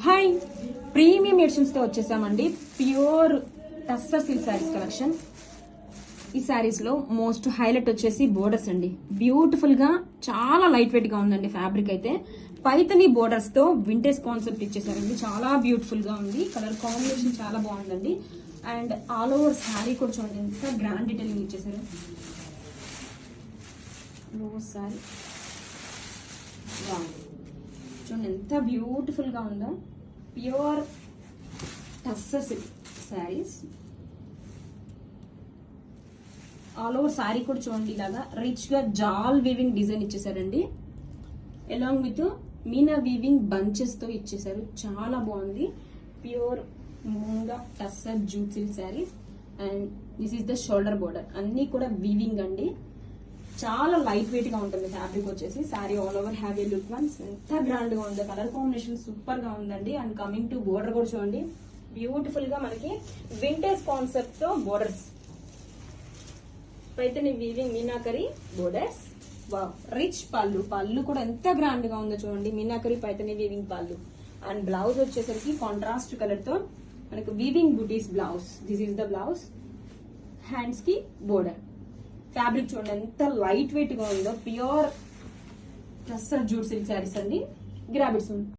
Hi, premium editions తో వచ్చేసామండి. Pure tussar silk saris collection. ఈ శారీస్ లో మోస్ట్ హైలైట్ వచ్చేసి బోర్డర్స్ అండి. బ్యూటిఫుల్ గా చాలా లైట్ వెయిట్ గా ఉందండి. ఫ్యాబ్రిక్ అయితే పైతని బోర్డర్స్ తో వింటేజ్ కాన్సెప్ట్ ఇచ్చేసారండి. చాలా బ్యూటిఫుల్ గా ఉంది. కలర్ కాంబినేషన్ చాలా బాగుందండి. అండ్ ఆల్ ఓవర్ శారీ కూడా చూడండి ఎంత గ్రాండ్ డీటెయిలింగ్ ఇచ్చేసారు. శారీ చూడండి ఎంత బ్యూటిఫుల్ గా ఉందో. Pure tussar silk saris. All over sari కూడా చూడండి ఇలాగా రిచ్ గా జాల్ వీవింగ్ డిజైన్ ఇచ్చేసారండి. Along with meena weaving bunches తో ఇచ్చేసారు. చాలా బాగుంది. Pure moonga tussar jute silk sari. And this is the shoulder border. అన్ని కూడా వీవింగ్ అండి. చాలా లైట్ వెయిట్ గా ఉంటుంది ఫ్యాబ్రిక్ వచ్చేసి. Sari all over have a look once. ఎంత గ్రాండ్ గా ఉందో. కలర్ కాంబినేషన్ సూపర్ గా ఉందండి. అండ్ కమింగ్ టు బోర్డర్ కూడా చూడండి బ్యూటిఫుల్ గా మనకి వింటేజ్ కాన్సెప్ట్ తో borders. Paithani weaving meenakari borders. Rich pallu కూడా ఎంత గ్రాండ్ గా ఉందో చూడండి. Meenakari Paithani weaving pallu. And blouse వచ్చేసరికి కాంట్రాస్ట్ కలర్ తో మనకు weaving butis blouse. This is the blouse. Hands కి బోర్డర్. ఫ్యాబ్రిక్ చూడండి ఎంత లైట్ వెయిట్ గా ఉందో. Pure tussar jute silk saris అండి. Grab it soon.